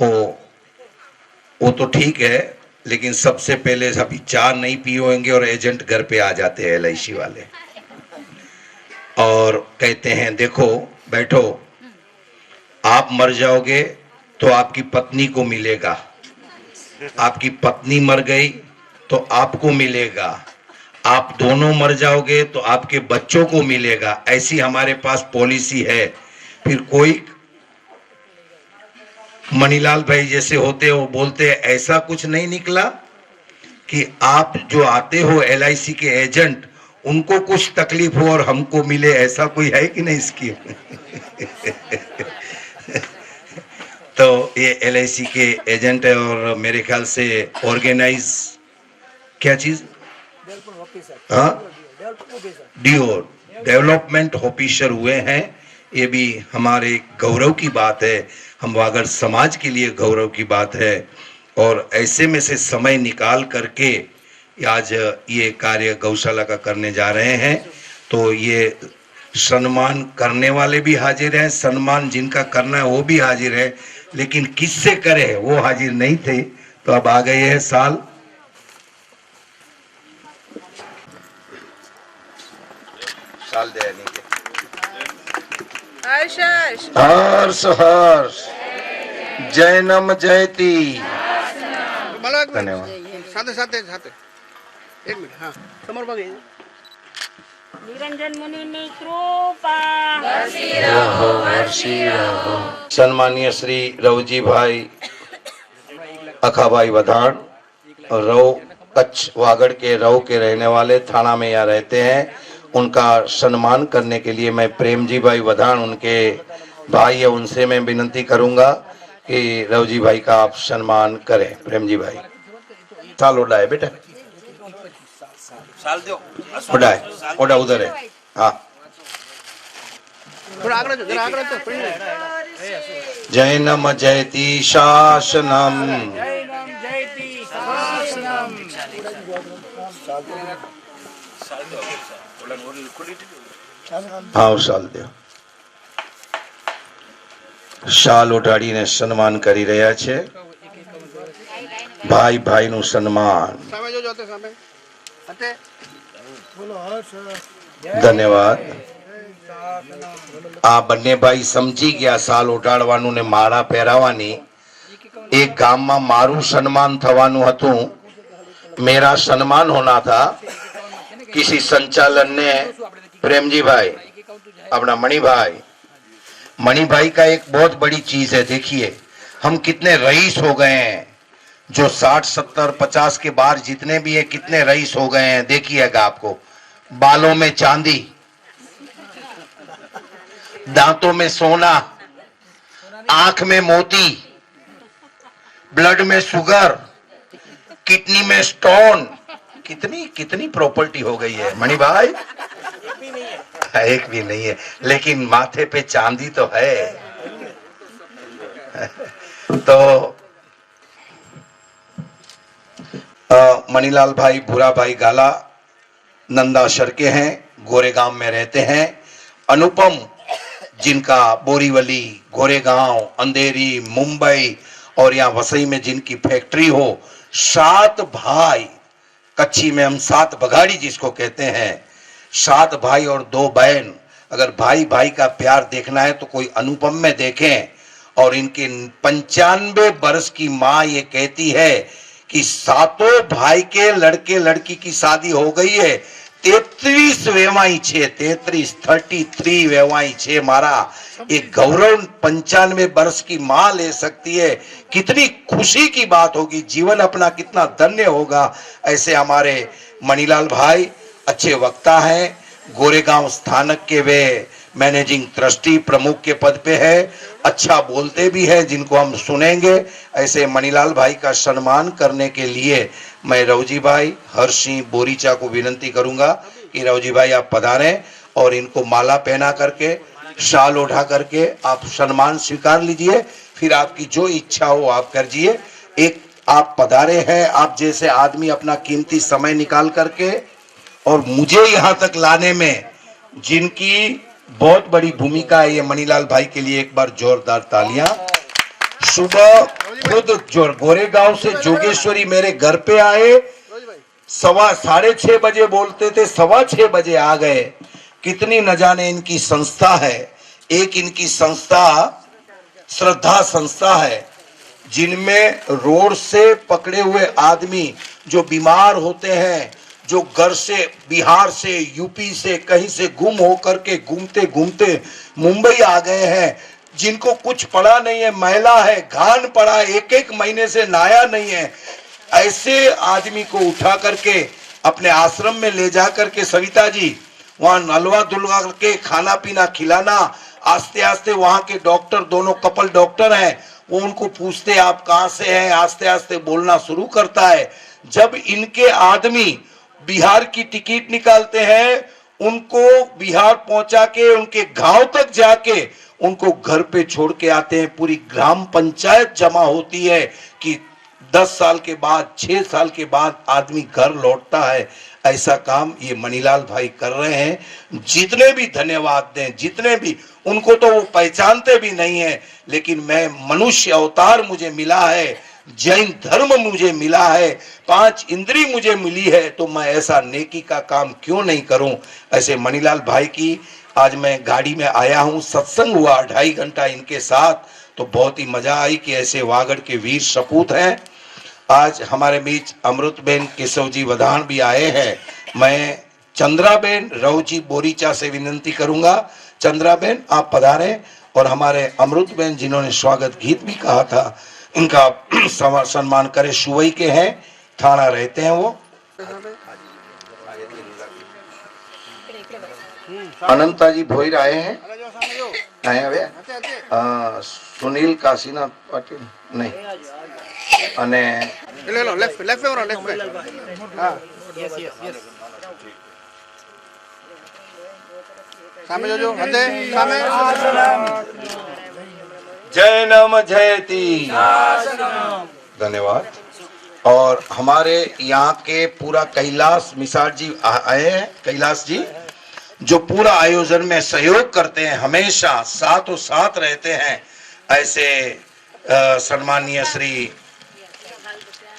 वो तो ठीक है, लेकिन सबसे पहले अभी चाय नहीं पिए होंगे और एजेंट घर पे आ जाते हैं LIC वाले और कहते हैं देखो बैठो, आप मर जाओगे तो आपकी पत्नी को मिलेगा, आपकी पत्नी मर गई तो आपको मिलेगा, आप दोनों मर जाओगे तो आपके बच्चों को मिलेगा। ऐसी हमारे पास पॉलिसी है। फिर कोई मणिलाल भाई जैसे होते हो बोलते हैं ऐसा कुछ नहीं निकला कि आप जो आते हो LIC के एजेंट उनको कुछ तकलीफ हो और हमको मिले, ऐसा कोई है कि नहीं इसकी? तो ये LIC के एजेंट है और मेरे ख्याल से ऑर्गेनाइज क्या चीज, हाँ, डेवलपमेंट ऑफिसर हुए हैं। ये भी हमारे गौरव की बात है, हम वागड़ समाज के लिए गौरव की बात है। और ऐसे में से समय निकाल करके आज ये कार्य गौशाला का करने जा रहे हैं। तो ये सम्मान करने वाले भी हाजिर हैं, सम्मान जिनका करना है वो भी हाजिर है, लेकिन किससे करे वो हाजिर नहीं थे। तो अब आ गए हैं साल देने के। हर्ष हर्ष जैनम जयती। धन्यवाद। साथे साथे साथे एक मिनट, हाँ समर बघे निरंजन मुनि ની કૃપા सम्मानीय श्री रवजी भाई अखाभाई वधाण और रव कच्छ वागड़ के रव के रहने वाले थाना में यहाँ रहते हैं, उनका सम्मान करने के लिए मैं प्रेमजी भाई वधाण उनके भाई है, उनसे मैं विनती करूंगा कि रवजी भाई का आप सम्मान करें। प्रेमजी भाई साल उड़ाए बेटा, साल दो उड़ाए उड़ा उधर है, हाँ। थोड़ा आगरा तो जैनम जयति शासनम, हाँ साल दो। શાલ ઓઢાડીને સન્માન કરી રહ્યા છે। ભાઈ ભાઈનું સન્માન। ધન્યવાદ। આ બંને ભાઈ સમજી ગયા શાલ ઓઢાડવાનું ને માળા પહેરાવાની। એક ગામમાં મારું સન્માન થવાનું હતું, मेरा सम्मान होना था। किसी संचालन ने प्रेमजी भाई अपना मणि भाई का एक बहुत बड़ी चीज है। देखिए हम कितने रईस हो गए हैं, जो 60 70 50 के बाहर जितने भी है कितने रईस हो गए हैं। देखिएगा आपको बालों में चांदी, दांतों में सोना, आंख में मोती, ब्लड में शुगर, किडनी में स्टोन, कितनी कितनी प्रॉपर्टी हो गई है मणि भाई। एक भी नहीं है, लेकिन माथे पे चांदी तो है। तो मणिलाल भाई भूरा भाई गाला नंदाशर के हैं, गोरेगांव में रहते हैं। अनुपम जिनका बोरीवली, गोरेगांव, अंधेरी, मुंबई और यहाँ वसई में जिनकी फैक्ट्री हो। 7 भाई, कच्ची में हम 7 बघाड़ी जिसको कहते हैं, 7 भाई और 2 बहन। अगर भाई भाई का प्यार देखना है तो कोई अनुपम में देखें। और इनके 95 वर्ष की माँ ये कहती है कि 7 भाई के लड़के लड़की की शादी हो गई है। 33 वेवाई छे, 33 वेवाई छे। मारा एक गौरव 95 वर्ष की माँ ले सकती है, कितनी खुशी की बात होगी, जीवन अपना कितना धन्य होगा। ऐसे हमारे मणिलाल भाई अच्छे वक्ता हैं, गोरेगांव स्थानक के वे मैनेजिंग ट्रस्टी प्रमुख के पद पे है, अच्छा बोलते भी है जिनको हम सुनेंगे। ऐसे मणिलाल भाई का सम्मान करने के लिए मैं रवजी भाई हर्षी बोरीचा को विनती करूंगा कि रवजी भाई आप पधारें और इनको माला पहना करके शाल ओढ़ा करके आप सम्मान स्वीकार लीजिए। फिर आपकी जो इच्छा हो आप करिए। एक आप पधारे हैं, आप जैसे आदमी अपना कीमती समय निकाल करके और मुझे यहाँ तक लाने में जिनकी बहुत बड़ी भूमिका है, ये मणिलाल भाई के लिए एक बार जोरदार तालियां। सुबह खुद जो गोरेगांव से जोगेश्वरी मेरे घर पे आए, रोज भाई 6:30 बजे बोलते थे, 6:15 बजे आ गए। कितनी न जाने इनकी संस्था है। एक इनकी संस्था श्रद्धा संस्था है, जिनमें रोड से पकड़े हुए आदमी जो बीमार होते हैं, जो घर से, बिहार से, यूपी से, कहीं से गुम होकर के घूमते घूमते मुंबई आ गए हैं, जिनको कुछ पड़ा नहीं है, महिला है, घान पड़ा, एक महीने से नहाया नहीं है, ऐसे आदमी को उठा करके अपने आश्रम में ले जा करके सविता जी वहां नलवा दुलवा करके खाना पीना खिलाना। आस्ते आस्ते वहां के डॉक्टर, दोनों कपल डॉक्टर हैं, वो उनको पूछते आप कहां से हैं, आस्ते आस्ते बोलना शुरू करता है। जब इनके आदमी बिहार की टिकट निकालते हैं, उनको बिहार पहुंचा के उनके गांव तक जाके उनको घर पे छोड़ के आते हैं। पूरी ग्राम पंचायत जमा होती है कि 10 साल के बाद, 6 साल के बाद आदमी घर लौटता है। ऐसा काम ये मणिलाल भाई कर रहे हैं। जितने भी धन्यवाद दें, जितने भी, उनको तो वो पहचानते भी नहीं है, लेकिन मैं मनुष्य अवतार मुझे मिला है, जैन धर्म मुझे मिला है, 5 इंद्री मुझे मिली है, तो मैं ऐसा नेकी का काम क्यों नहीं करूं। ऐसे मणिलाल भाई की आज मैं गाड़ी में आया हूं, सत्संग हुआ 2.5 घंटा इनके साथ, तो बहुत ही मजा आई कि ऐसे वागड़ के वीर सपूत हैं। आज हमारे बीच अमृतबेन केशव जी वधान भी आए हैं। मैं चंद्राबेन रवजी बोरीचा से विनती करूंगा, चंद्राबेन आप पधारें, और हमारे अमृतबेन जिन्होंने स्वागत गीत भी कहा था, इनका सम्मान करें। सुवई के हैं, थाना रहते हैं वो। अनंता जी भोईर आए हैं, आए હવે સુનિલ કાશીનાથ પાટીલ નહીં, અને ले लो लेफ्ट लेफ्ट में लेफ्ट में हाँ सामने जो हंदे सामने जय नम जयती, धन्यवाद। और हमारे यहाँ के पूरा कैलाश मिसार जी आए हैं, कैलाश जी जो पूरा आयोजन में सहयोग करते हैं, हमेशा साथों साथ रहते हैं। ऐसे सम्मानीय श्री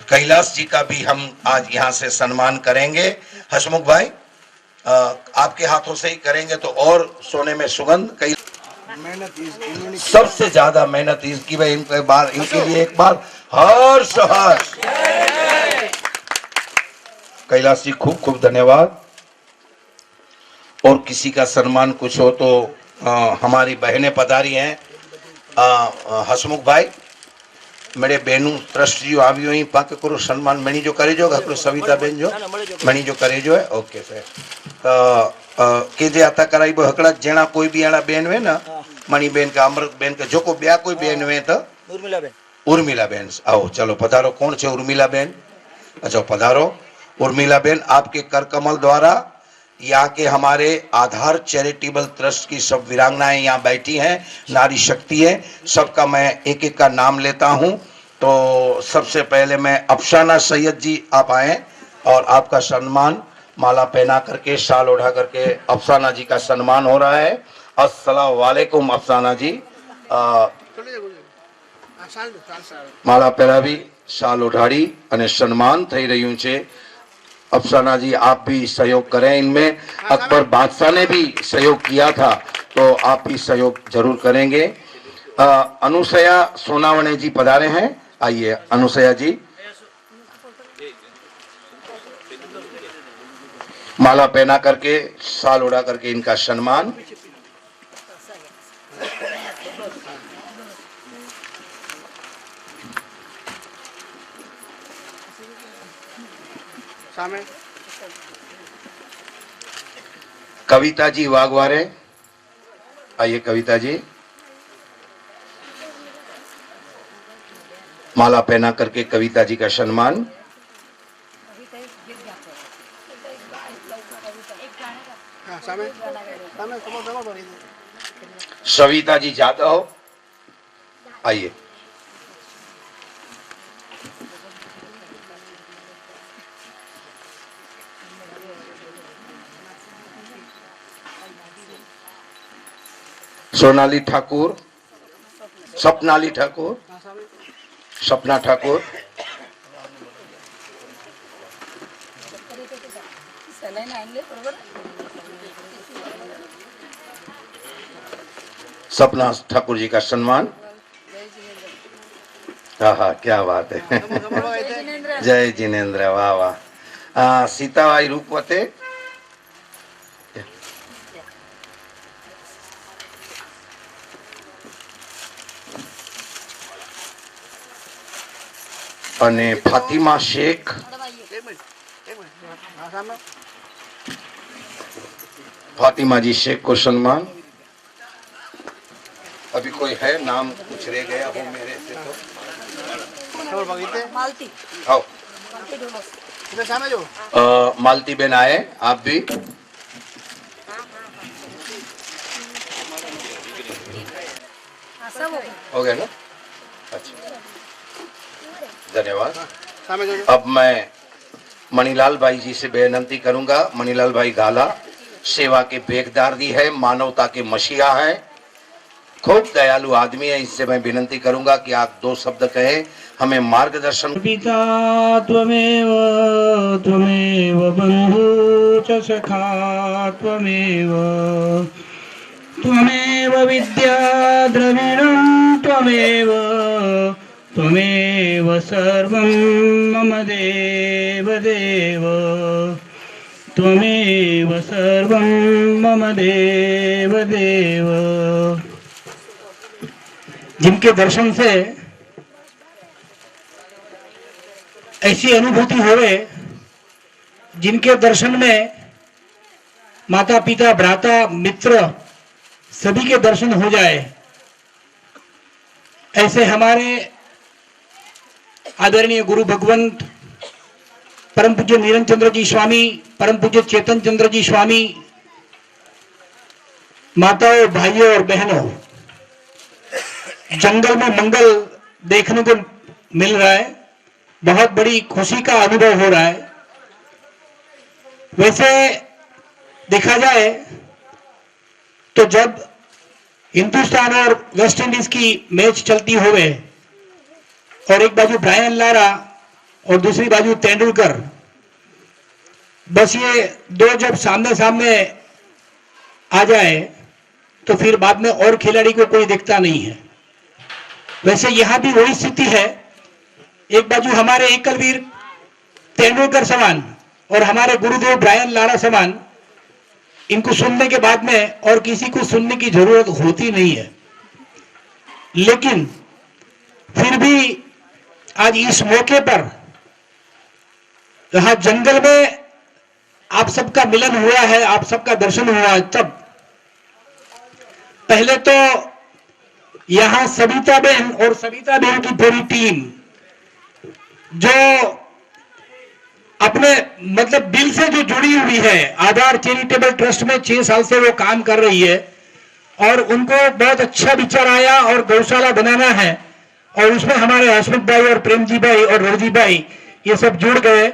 कैलाश जी का भी हम आज यहाँ से सम्मान करेंगे। हसमुख भाई आपके हाथों से ही करेंगे तो और सोने में सुगंध। कई सबसे ज्यादा मेहनत इसकी, भाई इनके लिए एक बार हर्ष हर्ष। कैलाश जी खूब खूब धन्यवाद। और किसी का सम्मान कुछ हो तो हमारी बहनें पधारी हैं। हसमुख भाई मेरे बहनू ट्रस्ट जी आवी हुई पाके करो सम्मान मणी जो करे जो हकड़ो सविता बेन जो मणी जो करे जो है। ओके सर के जे आता कराई बो हकड़ा जेना कोई भी आना बेन वे ना, मणि बेन का, अमृत बेन का, जो को ब्या कोई बेन वे तो उर्मिला बेन आओ, चलो पधारो। कौन छे उर्मिला बेन? अच्छा पधारो उर्मिला बेन। आपके कर कमल द्वारा यहाँ के हमारे आधार चैरिटेबल ट्रस्ट की सब वीरांगनाएं यहाँ बैठी हैं, नारी शक्ति है, सबका मैं एक एक का नाम लेता हूँ। तो सबसे पहले मैं अफसाना सैयद जी आप आए और आपका सम्मान माला पहना करके, शाल ओढ़ा करके अफसाना जी का सम्मान हो रहा है। अस्सलाम वालेकुम अफसाना जी। माला પહેરાવી, શાલ ઓઢાડી અને સન્માન થઈ રહ્યું છે। अफसाना जी आप भी सहयोग करें इनमें। अकबर बादशाह ने भी सहयोग किया था, तो आप भी सहयोग जरूर करेंगे। अनुसया सोनावणे जी पधारे हैं, आइए अनुसया जी। माला पहना करके, शाल उड़ा करके इनका सम्मान। सामने कविता जी वाघवारे, आइए कविता जी। माला पहना करके कविता जी का सम्मान। हाँ सामने सामने सविता जी जादव, आइए। सोनाली ठाकुर, सपनाली ठाकुर, सामने सपना ठाकुर, सपना ठाकुर जी का सम्मान। हाँ हाँ, क्या बात है। समोर बघायचं जय जिनेन्द्र, वाह वाह। सीताबाई रूपवते, અને ફાતિમા શેખ, एक मिनिट हा सामने फातिमा जी शेख को सम्मान। अभी कोई है नाम कुछ रह गया हो मेरे से तो समोर बघितले मालती आओ। मालती ढोलस इथे सामने जो मालती बहन आए, आप भी। सब हो गया ना? अच्छा, धन्यवाद। सामने जो अब मैं मणिलाल भाई जी से बेनती करूंगा। मणिलाल भाई गाला सेवा के बेगदार है, मानवता के मसीहा है, खूब दयालु आदमी है। इससे मैं विनती करूंगा कि आप दो शब्द कहे, हमें मार्गदर्शन। पिता त्वमेव त्वमेव बन्धु च सखा त्वमेव त्वमेव विद्या द्रविणं त्वमेव त्वमेव सर्वं मम देव देव त्वमेव सर्वं मम देव देव। जिनके दर्शन से ऐसी अनुभूति होवे, जिनके दर्शन में माता पिता भ्राता मित्र सभी के दर्शन हो जाए, ऐसे हमारे आदरणीय गुरु भगवंत परम पूज्य निरंजन चंद्र जी स्वामी, परम पूज्य चेतन चंद्र जी स्वामी, माताओं भाइयों और बहनों, जंगल में मंगल देखने को मिल रहा है। बहुत बड़ी खुशी का अनुभव हो रहा है। वैसे देखा जाए तो जब हिंदुस्तान और वेस्ट इंडीज की मैच चलती हुए और एक बाजू ब्रायन लारा और दूसरी बाजू तेंदुलकर, बस ये दो जब सामने सामने आ जाए तो फिर बाद में और खिलाड़ी को कोई दिखता नहीं है। वैसे यहां भी वही स्थिति है। एक बाजू हमारे एकलवीर तेंदुलकर समान और हमारे गुरुदेव ब्रायन लारा समान, इनको सुनने के बाद में और किसी को सुनने की जरूरत होती नहीं है। लेकिन फिर भी आज इस मौके पर यहां जंगल में आप सबका मिलन हुआ है, आप सबका दर्शन हुआ है, तब पहले तो यहां सविता बहन और सविता बहन की पूरी टीम जो अपने मतलब दिल से जो जुड़ी हुई है, आधार चैरिटेबल ट्रस्ट में 6 साल से वो काम कर रही है और उनको बहुत अच्छा विचार आया और गौशाला बनाना है और उसमें हमारे हसमुख भाई और प्रेमजी भाई और रोजी भाई ये सब जुड़ गए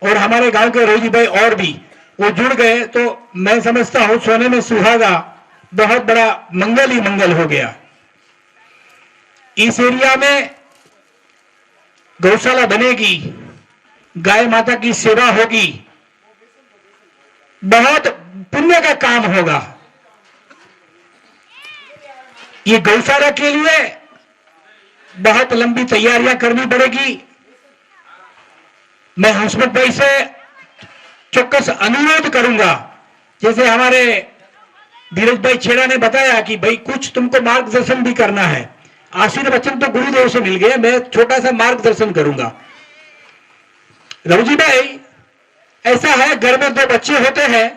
और हमारे गांव के रोजी भाई और भी वो जुड़ गए। तो मैं समझता हूं सोने में सुहागा, बहुत बड़ा मंगल ही मंगल हो गया। इस एरिया में गौशाला बनेगी, गाय माता की सेवा होगी, बहुत पुण्य का काम होगा। ये गौशाला के लिए बहुत लंबी तैयारियां करनी पड़ेगी। मैं हसमुख भाई से चौक्कस अनुरोध करूंगा, जैसे हमारे धीरज भाई छेड़ा ने बताया कि भाई कुछ तुमको मार्गदर्शन भी करना है। आशीर्वचन तो गुरुदेव से मिल गया, मैं छोटा सा मार्गदर्शन करूंगा। रवजी भाई, ऐसा है घर में 2 बच्चे होते हैं,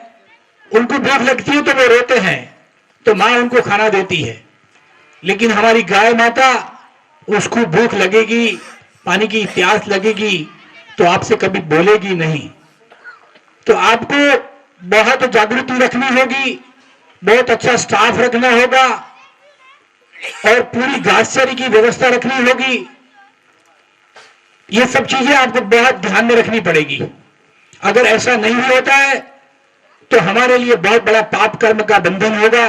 उनको भूख लगती है तो वो रोते हैं, तो मां उनको खाना देती है। लेकिन हमारी गाय माता, उसको भूख लगेगी, पानी की प्यास लगेगी तो आपसे कभी बोलेगी नहीं। तो आपको बहुत जागृति रखनी होगी, बहुत अच्छा स्टाफ रखना होगा और पूरी घासचरी की व्यवस्था रखनी होगी। ये सब चीजें आपको बहुत ध्यान में रखनी पड़ेगी। अगर ऐसा नहीं होता है तो हमारे लिए बहुत बड़ा पाप कर्म का बंधन होगा।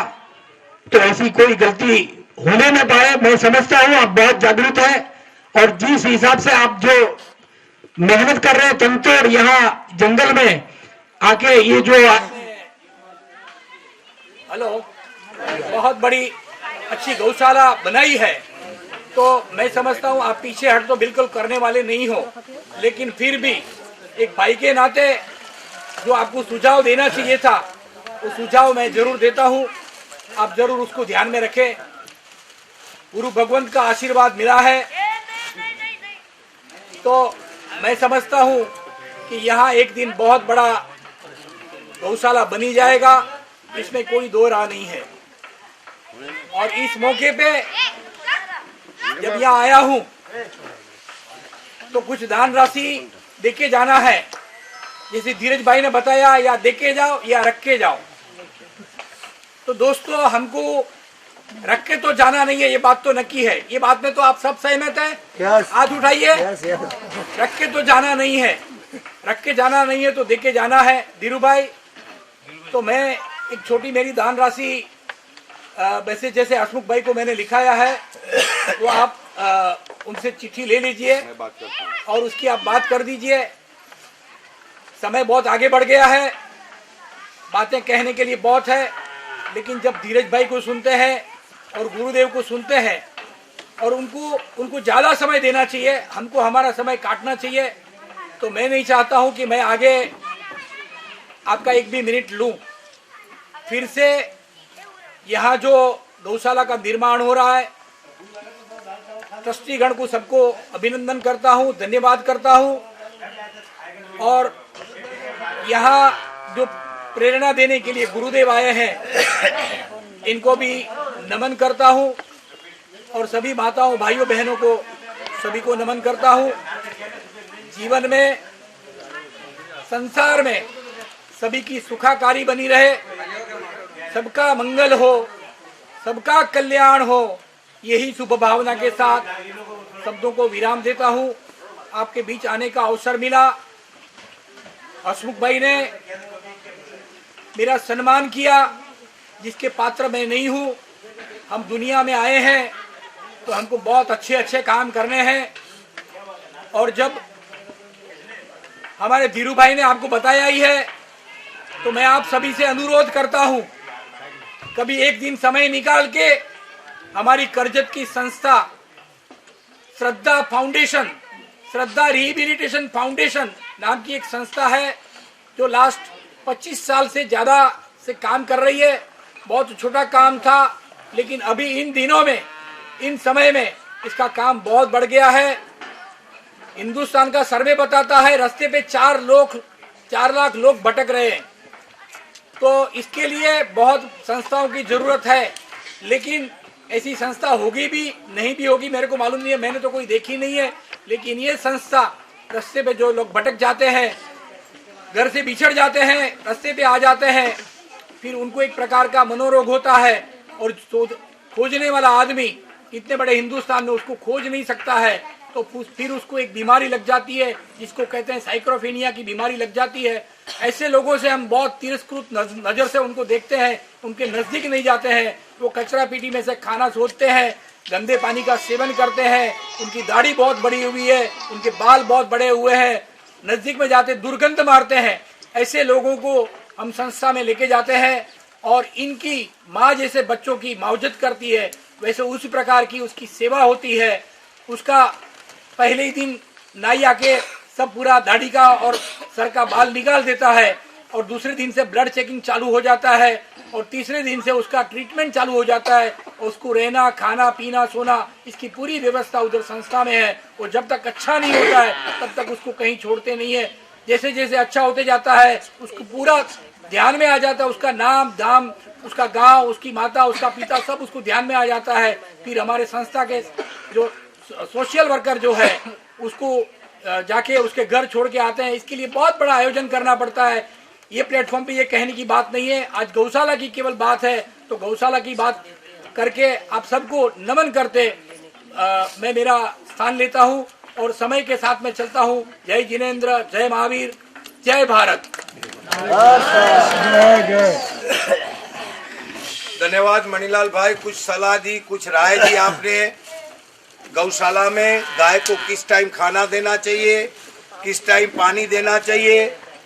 तो ऐसी कोई गलती होने न पाए। मैं समझता हूं आप बहुत जागरूक है, और जिस हिसाब से आप जो मेहनत कर रहे हैं तंतोड़ यहाँ जंगल में आके ये जो हेलो, बहुत बड़ी अच्छी गौशाला बनाई है, तो मैं समझता हूँ आप पीछे हट तो बिल्कुल करने वाले नहीं हो, लेकिन फिर भी एक भाई के नाते जो आपको सुझाव देना चाहिए था वो सुझाव मैं जरूर देता हूँ। आप जरूर उसको ध्यान में रखें। गुरु भगवंत का आशीर्वाद मिला है तो मैं समझता हूँ कि यहाँ एक दिन बहुत बड़ा गौशाला बनी जाएगा, इसमें कोई दो राह नहीं है। और इस मौके पे जब यहाँ आया हूँ तो कुछ दान राशि देके जाना है, जैसे धीरज भाई ने बताया, या देके जाओ या रख के जाओ। तो दोस्तों, हमको रख के तो जाना नहीं है, ये बात तो नक्की है। ये बात में तो आप सब सहमत हैं? हाथ उठाइए। रख के तो जाना नहीं है, रख के जाना नहीं है तो देके जाना है। धीरू भाई, तो मैं एक छोटी मेरी दान राशि वैसे जैसे हसमुख भाई को मैंने लिखाया है, वो आप उनसे चिट्ठी ले लीजिए और उसकी आप बात कर दीजिए। समय बहुत आगे बढ़ गया है, बातें कहने के लिए बहुत है, लेकिन जब धीरज भाई को सुनते हैं और गुरुदेव को सुनते हैं और उनको ज्यादा समय देना चाहिए, हमको हमारा समय काटना चाहिए। तो मैं नहीं चाहता हूं कि मैं आगे आपका एक भी मिनट लूं। फिर से यहाँ जो गौशाला का निर्माण हो रहा है, ट्रस्टीगण को सबको अभिनंदन करता हूँ, धन्यवाद करता हूँ। और यहाँ जो प्रेरणा देने के लिए गुरुदेव आए हैं, इनको भी नमन करता हूँ। और सभी माताओं भाइयों बहनों को सभी को नमन करता हूँ। जीवन में, संसार में सभी की सुखाकारी बनी रहे, सबका मंगल हो, सबका कल्याण हो, यही शुभ भावना के साथ शब्दों को विराम देता हूँ। आपके बीच आने का अवसर मिला, हसमुख भाई ने मेरा सम्मान किया, जिसके पात्र मैं नहीं हूँ। हम दुनिया में आए हैं तो हमको बहुत अच्छे अच्छे काम करने हैं। और जब हमारे धीरू भाई ने आपको बताया ही है, तो मैं आप सभी से अनुरोध करता हूँ, कभी एक दिन समय निकाल के हमारी करजत की संस्था श्रद्धा फाउंडेशन, श्रद्धा रिहेबिलिटेशन फाउंडेशन नाम की एक संस्था है, जो लास्ट 25 साल से ज्यादा से काम कर रही है। बहुत छोटा काम था, लेकिन अभी इन दिनों में, इन समय में इसका काम बहुत बढ़ गया है। हिंदुस्तान का सर्वे बताता है रास्ते पे 4 लाख लोग भटक रहे हैं। तो इसके लिए बहुत संस्थाओं की जरूरत है, लेकिन ऐसी संस्था होगी भी नहीं भी होगी मेरे को मालूम नहीं है, मैंने तो कोई देखी नहीं है। लेकिन ये संस्था रास्ते पे जो लोग भटक जाते हैं, घर से बिछड़ जाते हैं, रास्ते पे आ जाते हैं, फिर उनको एक प्रकार का मनोरोग होता है और खोजने वाला आदमी इतने बड़े हिंदुस्तान में उसको खोज नहीं सकता है, तो फिर उसको एक बीमारी लग जाती है, जिसको कहते हैं साइक्रोफेनिया की बीमारी लग जाती है। ऐसे लोगों से हम बहुत तिरस्कृत नजर से उनको देखते हैं, उनके नजदीक नहीं जाते हैं। वो कचरा पीटी में से खाना सोचते हैं, गंदे पानी का सेवन करते हैं, उनकी दाढ़ी बहुत बड़ी हुई है, उनके बाल बहुत बड़े हुए हैं, नजदीक में जाते दुर्गंध मारते हैं। ऐसे लोगों को हम संस्था में लेके जाते हैं और इनकी माँ जैसे बच्चों की मावजत करती है, वैसे उसी प्रकार की उसकी सेवा होती है। उसका पहले ही दिन नाई आके सब पूरा दाढ़ी का और सर का बाल निकाल देता है, और दूसरे दिन से ब्लड चेकिंग चालू हो जाता है, और तीसरे दिन से उसका ट्रीटमेंट चालू हो जाता है। उसको रहना, खाना, पीना, सोना, इसकी पूरी व्यवस्था उधर संस्था में है। और जब तक अच्छा नहीं होता है तब तक उसको कहीं छोड़ते नहीं है। जैसे जैसे अच्छा होते जाता है, उसको पूरा ध्यान में आ जाता है, उसका नाम धाम, उसका गांव, उसकी माता, उसका पिता, सब उसको ध्यान में आ जाता है। फिर हमारे संस्था के जो सोशल वर्कर जो है, उसको जाके उसके घर छोड़ के आते हैं। इसके लिए बहुत बड़ा आयोजन करना पड़ता है। ये प्लेटफॉर्म पे ये कहने की बात नहीं है, आज गौशाला की केवल बात है, तो गौशाला की बात करके आप सबको नमन करते मैं मेरा स्थान लेता हूँ और समय के साथ में चलता हूँ। जय जिनेंद्र, जय महावीर, जय भारत। धन्यवाद मणिलाल भाई, कुछ सलाह दी, कुछ राय दी आपने। गौशाला में गाय को किस टाइम खाना देना चाहिए, किस टाइम पानी देना चाहिए,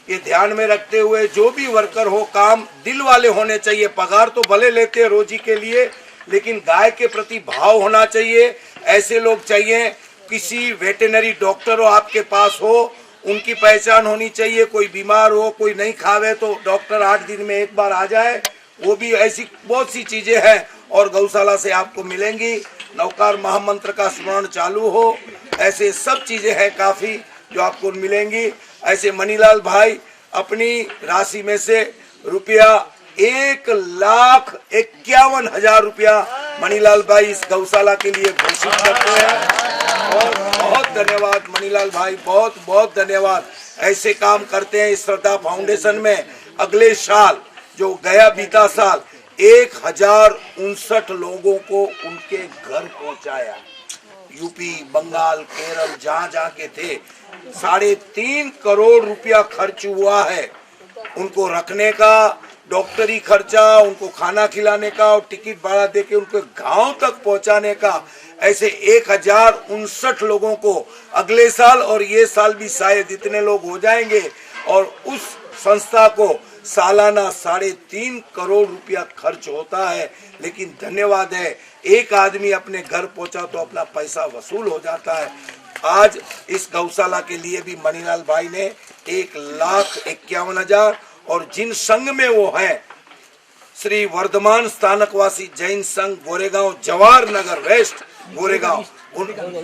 ये ध्यान में रखते हुए जो भी वर्कर हो काम दिल वाले होने चाहिए। पगार तो भले लेते हैं रोजी के लिए, लेकिन गाय के प्रति भाव होना चाहिए। ऐसे लोग चाहिए। किसी वेटरनरी डॉक्टर हो आपके पास हो, उनकी पहचान होनी चाहिए। कोई बीमार हो, कोई नहीं खावे तो डॉक्टर 8 दिन में एक बार आ जाए। वो भी ऐसी बहुत सी चीजें हैं और गौशाला से आपको मिलेंगी। नवकार महामंत्र का स्मरण चालू हो, ऐसे सब चीजें हैं काफी जो आपको मिलेंगी। ऐसे मनीलाल भाई अपनी राशि में से रुपया 1,51,000 रुपया मनीलाल भाई इस गौशाला के लिए घोषित करते हैं और बहुत धन्यवाद मनीलाल भाई, बहुत बहुत धन्यवाद। ऐसे काम करते हैं इस श्रद्धा फाउंडेशन में। अगले साल जो गया बीता साल 1059 लोगों को उनके घर पहुंचाया। यूपी, बंगाल, केरल जहाँ जहाँ के थे 3.5 करोड़ रुपया खर्च हुआ है। उनको रखने का, डॉक्टरी खर्चा, उनको खाना खिलाने का और टिकट भाड़ा देके उनको गांव तक पहुंचाने का। ऐसे 1059 लोगों को अगले साल और ये साल भी शायद इतने लोग हो जाएंगे और उस संस्था को सालाना 3.5 करोड़ रुपया खर्च होता है। लेकिन धन्यवाद है, एक आदमी अपने घर पहुंचा तो अपना पैसा वसूल हो जाता है। आज इस गौशाला के लिए भी मनीलाल भाई ने 1,51,000 और जिन संघ में वो है श्री वर्धमान स्थानकवासी जैन संघ गोरेगांव, जवाहर नगर वेस्ट गोरेगांव,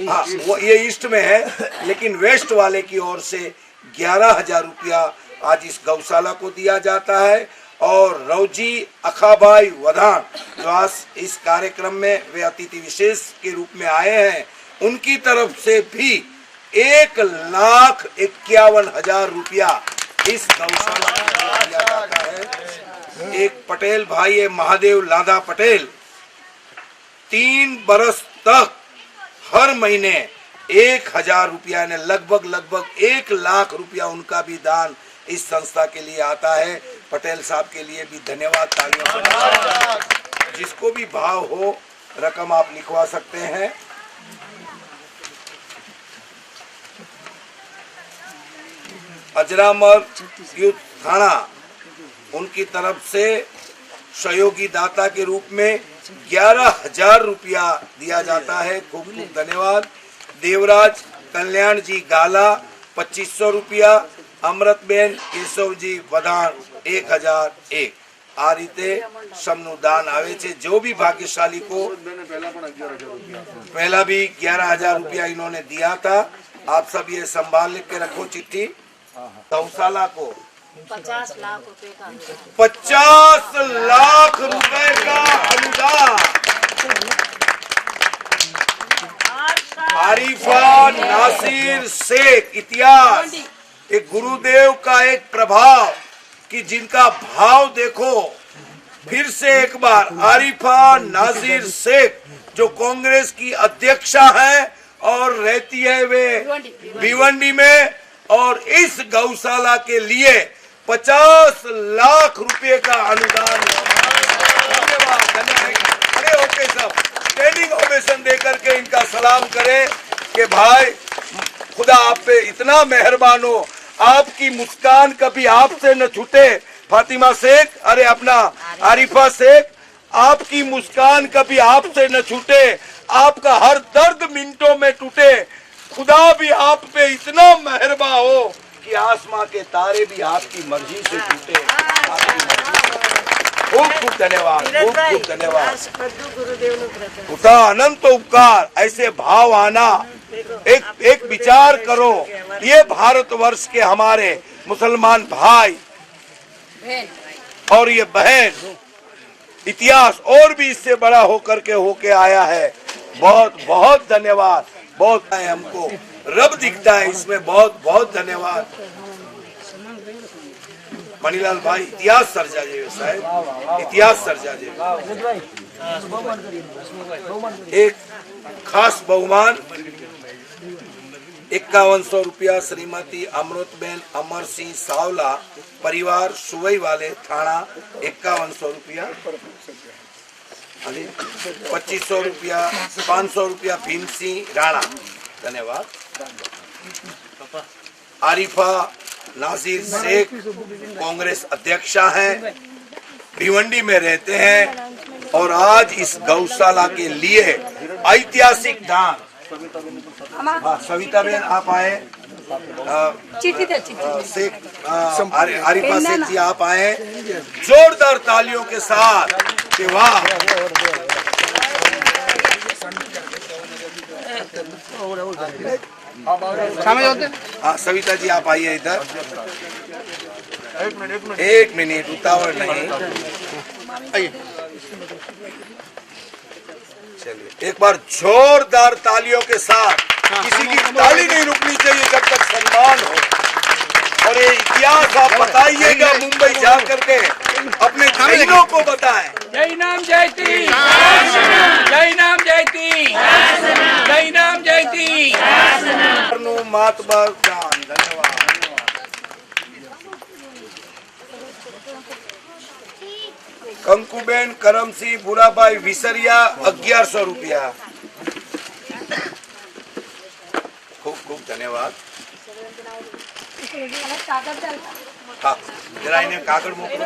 हाँ वो ये ईस्ट में है, लेकिन वेस्ट वाले की ओर से 11,000 रुपया आज इस गौशाला को दिया जाता है। और रौजी अखाभाई वधान जो आज इस कार्यक्रम में वे अतिथि विशेष के रूप में आए हैं, उनकी तरफ से भी 1,51,000 रुपया इस गौशाला को दिया जाता है। एक पटेल भाई है महादेव लादा पटेल, 3 बरस तक हर महीने 1,000 रुपया ने लगभग 1 लाख रुपया उनका भी दान इस संस्था के लिए आता है। पटेल साहब के लिए भी धन्यवाद, तालियों से। जिसको भी भाव हो रकम आप लिखवा सकते हैं। अजरामर यूथ थाना उनकी तरफ से सहयोगी दाता के रूप में 11,000 रुपया दिया जाता है। खूब खूब धन्यवाद। देवराज कल्याण जी गाला 2,500 रुपया, अमृतबेन केशव जी वधान 1,001 आ रीते समनुदान आवे छे। जो भी भाग्यशाली को पहला भी 11,000 रुपया इन्होंने दिया था। आप सब ये संभाल के रखो चिट्ठी। गौशाला को 50 लाख रुपए का 50 लाख रुपए का अनुदान आरिफा नासिर शेख। इतिहास एक गुरुदेव का एक प्रभाव कि जिनका भाव देखो। फिर से एक बार आरिफा नासिर शेख जो कांग्रेस की अध्यक्षा है और रहती है वे भिवंडी में, और इस गौशाला के लिए 50 लाख रुपए का अनुदान। धन्यवाद, धन्यवाद। खड़े होके सब स्टैंडिंग ओवेशन देकर के इनका सलाम करें कि भाई खुदा आप पे इतना मेहरबान हो, आपकी मुस्कान कभी आपसे न छूटे। फातिमा शेख, अरे अपना आरिफा शेख, आपकी मुस्कान कभी आपसे न छूटे, आपका हर दर्द मिनटों में टूटे। खुदा भी आप पे इतना मेहरबान हो कि आसमां के तारे भी आपकी मर्जी से टूटे। खूब खूब धन्यवाद, खूब खूब धन्यवाद। उठा अनंत उपकार। ऐसे भाव आना, एक विचार करो। ये भारतवर्ष के हमारे मुसलमान भाई और ये बहन, इतिहास और भी इससे बड़ा होकर के होके आया है। बहुत बहुत धन्यवाद। बहुत हमको रब दिखता है इसमें। बहुत बहुत धन्यवाद मणिलाल भाई। इतिहास सर्जा जे साहब, इतिहास सर्जा जे। एक खास बहुमान 5100 रुपया श्रीमती अमृतबेन अमर सिंह सावला, परिवार सुवई वाले थाना 5100 रुपया। ₹2500 ₹500 भीम सिंह राणा, धन्यवाद। आरिफा नासिर शेख कांग्रेस अध्यक्षा हैं, भिवंडी में रहते हैं और आज इस गौशाला के लिए ऐतिहासिक दान। हाँ, सविता बेन आप आए, शेख आरिफा शेख जी आप आए, जोरदार तालियों के साथ कि वाह। हाँ सविता जी आप आइए इधर, एक मिनट उतावल नहीं, चलिए एक बार जोरदार तालियों के साथ, किसी की ताली नहीं रुकनी चाहिए जब तक सम्मान हो। और ये इतिहास आप बताइएगा, मुंबई जा करके अपने भाइयों को बताएं। जय नाम जयती, जय नाम जयती, जय नाम जयती। महात्मा जान, धन्यवाद। कंकुबेन करमसिंह बुराभाई विसरिया ₹1100। खूब खूब धन्यवाद। हाँ जरा इन्हें कागड़ मोकलो।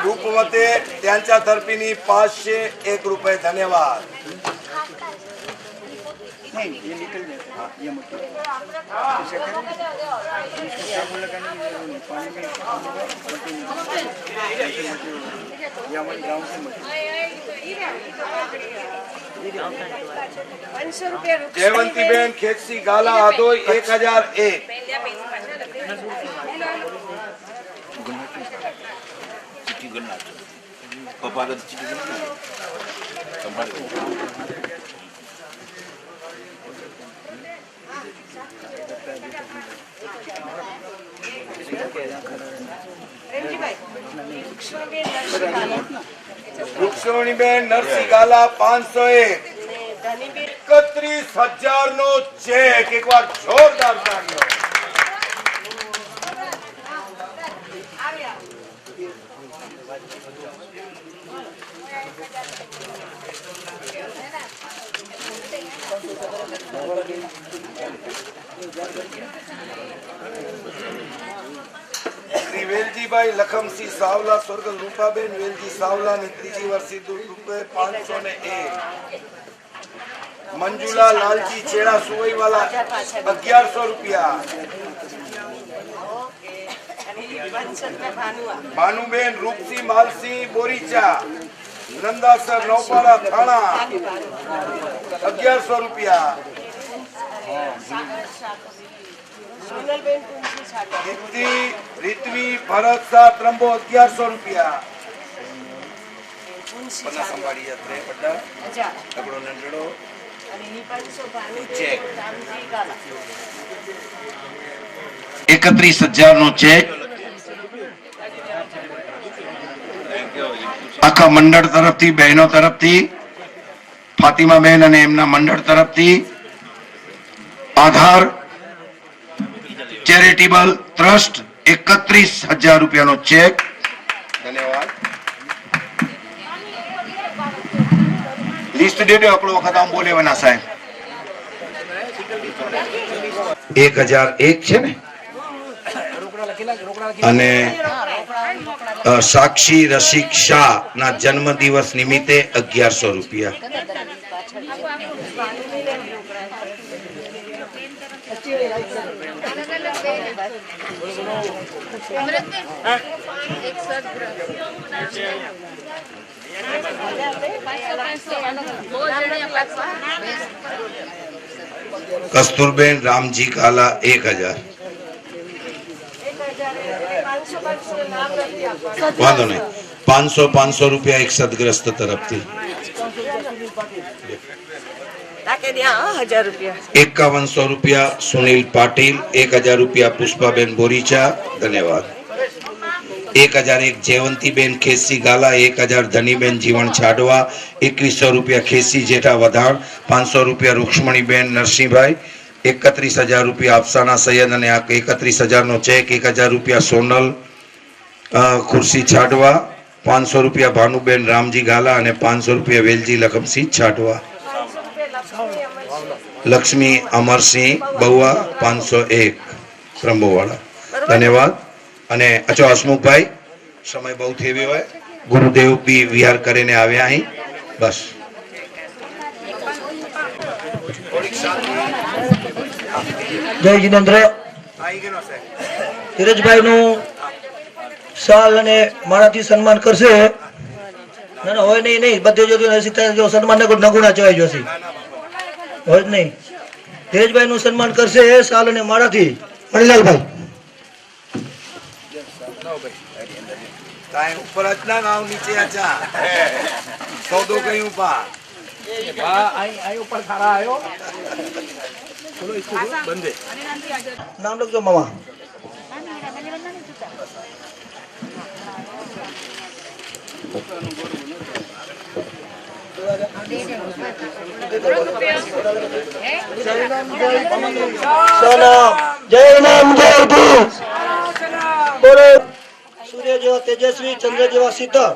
रूपवते त्यांच्या तर्फीनी ₹501, धन्यवाद। जयवंतीबेन खेतसी गाला आदोई 1001। रुक्ष्मणीबेन नरसी गाला 501। 31,000 નો ચેક, એક વાર જોરદાર તાળીઓ। श्री वेलजीभाई लखमसिंह सावला स्वर्गल रूपाबेन वेलजी सावला ने ત્રીજી વર્ષી ₹501। मंजूला लालजी छेड़ा सुवई वाला ₹1100। भानुबेन रूपसी मालसिंह बोरीचा नंदासर नौपाड़ा थाना ₹1100। ऋत्वी भरत सा त्र्यंबो ₹1100। संभाड़ी पड्डा तगड़ो नंडड़ो चेक 31,000 નો ચેક આખા મંડળ તરફથી, બહેનો તરફથી, ફાતિમા બેન અને એમના મંડળ તરફથી આધાર ચેરિટેબલ ટ્રસ્ટ ₹31,000 નો ચેક, ધન્યવાદ। लिस्ट दे दो આપણો વખત આમ બોલેવાના સાહેબ। 1001 છે ને, અને સાક્ષી રસિક શાહ ના જન્મદિવસ નિમિત્તે ₹1100। कस्तूरबेन रामजी काला 1000। वांधो नहीं, ₹500 एक सदग्रस्त तरफ थी। ₹5100 सुनील पाटिल, ₹1000 पुष्पाबेन बोरीचा, धन्यवाद। 1001 जयवंतीबेन खेसी गाला, 1000 धनीबेन जीवन छाडवा, ₹2100 खेसी जेठा वधाण, ₹500 रुक्ष्मणीबेन नरसिंहभाई, 31,000 રૂપિયા અફસાના સૈયદ અને 31,000 નો ચેક, 1,000 રૂપિયા સોનલ ખુરશી છાડવા, 500 રૂપિયા ભાનુબેન રામજી ગાલા અને 500 રૂપિયા વેલજી લખમસિંહ છાડવા. 500 રૂપિયા લક્ષ્મી અમરસિંહ બહુઆ 501 ત્રંબોવાળા. ધન્યવાદ. અને અચો હસમુખભાઈ, સમય બહુ થઈ ગયો હોય, ગુરુદેવ બી વિહાર કરીને આવ્યા અહીં. બસ જય જિનેન્દ્ર. ધીરજભાઈ નું શાલ અને માળાથી સન્માન કરશે. ના ના હોય નહીં બધે જો સન્માન નગુણા ચવાઈ જશે, હોય જ નહીં. ધીરજભાઈ નું સન્માન કરશે શાલ અને માળાથી મણિલાલભાઈ. ઉપર જ ના ગાવ નીચે આચા સૌદો કઈ ઉપા અહીં ઉપર ખારા આવ્યો. બંધે નામ લખજો મામા. જય નામ જય બોલો. સૂર્ય જેવા તેજસ્વી, ચંદ્ર જેવા શીતળ,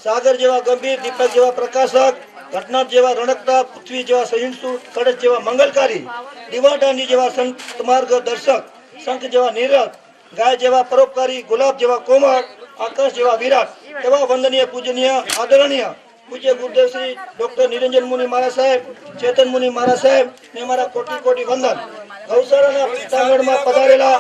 સાગર જેવા ગંભીર, દીપક જેવા પ્રકાશક, ઘટના જેવા રણકતા, પૃથ્વી જેવા સહિષ્ણુ, કળશ જેવા મંગલકારી, દીવાદાંડી જેવા સંત માર્ગ દર્શક, શંખ જેવા નિરત, ગાય જેવા પરોપકારી, ગુલાબ જેવા કોમળ, આકાશ જેવા વિરાટ, એવા વંદનીય પૂજનીય આદરણીય પૂજ્ય ગુરુદેવ શ્રી ડોક્ટર નિરંજન મુનિ મહારાજ સાહેબ, ચેતન મુનિ મહારાજ સાહેબ ને મારા કોટી કોટી વંદન. ગૌશાળાના પ્રાંગણમાં પધારેલા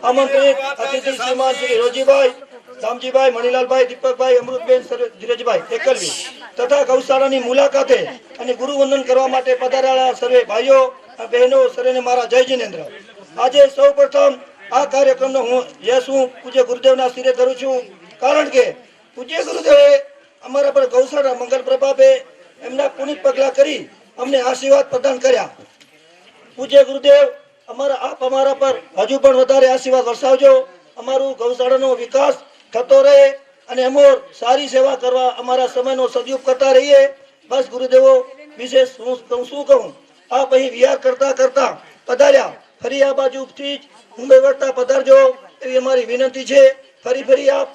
આમંત્રિત અતિથિ શ્રીમાન શ્રી રોજીભાઈ, રામજીભાઈ, મણિલાલભાઈ, દીપકભાઈ, અમૃતબેન, ધીરજભાઈ એકલવી તથા ગૌશાળાની મુલાકાતે અને ગુરુવંદન કરવા માટે પધારેલા સર્વે ભાઈઓ બહેનો સર્વેને મારા જય જિનેન્દ્ર. આજે સૌ પ્રથમ આ કાર્યક્રમનો હું યશ હું પૂજ્ય ગુરુદેવના શિરે ધરું છું, કારણ કે પૂજ્ય ગુરુદેવે અમારા પર ગૌશાળા મંગલ પ્રભાવે એમના પુનિત પગલા કરી અમને આશીર્વાદ પ્રદાન કર્યા. પૂજ્ય ગુરુદેવ અમારા પર હજુ પણ વધારે આશીર્વાદ વરસાવજો. અમારું ગૌશાળાનો વિકાસ થતો રહે અને અમોર સારી સેવા કરવા અમારા સમયનો સદુપયોગ કરતા રહીએ. બસ ગુરુદેવો વિશેષ હું શું કહું. આપ અહીં વિહાર કરતા પધાર્યા, ફરી આ બાજુથી જ મુંબઈ વળતા પધારજો એવી અમારી વિનંતી છે. ફરી આપ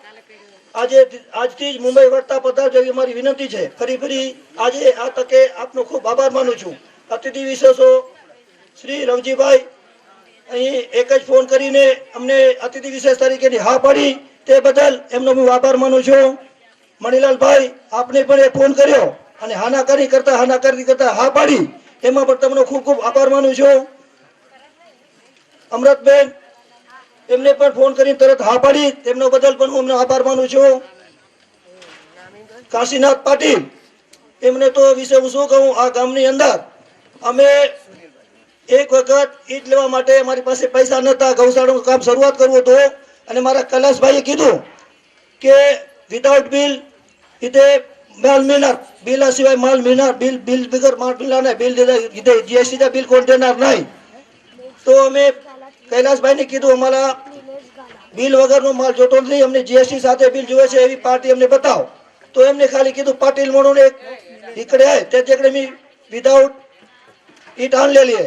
આજથી જ મુંબઈ વળતા પધારજો એવી અમારી વિનંતી છે. ફરી આજે આ તકે આપનો ખૂબ આભાર માનું છું. અતિથિ વિશેષો શ્રી રવજીભાઈ અહીં એક જ ફોન કરીને અમને અતિથિ વિશેષ તરીકેની હા પાડી, તે બદલ એમનો હું આભાર માનું છું. મણિલાલભાઈ, આપને પણ એક ફોન કર્યો અને હાનાકારી કરતા હા પાડી, એમાં પણ તમને ખૂબ ખૂબ આભાર માનું છું. અમૃતબેન, એમને પણ ફોન કરીને તરત હા પાડી, તેમનો બદલ પણ હું એમનો આભાર માનું છું. કાશીનાથ પાટીલ, એમને તો વિશે હું શું કહું. આ ગામની અંદર અમે એક વખત ઈટ લેવા માટે અમારી પાસે પૈસા નતા, ગૌશાળાનું કામ શરૂઆત કરવું હતું અને મારા કૈલાસભાઈએ કીધું કે વિધાઉટ બિલ ઇતે માલ મિલર, બિલ સિવાય માલ મિલર, બિલ વગર માલ મિલર ને બિલ જીએસટી બિલ કોણ દેનાર નહીં. તો અમે કૈલાસભાઈને કીધું અમારા બિલ વગરનો માલ જોતો નથી, અમને જીએસટી સાથે બિલ જોવે છે એવી પાર્ટી અમને બતાવો. તો એમને ખાલી કીધું પાટીલ મોણોને નીકળે તે જેકડે મી વિધાઉટ ઈટ આન લે લીએ.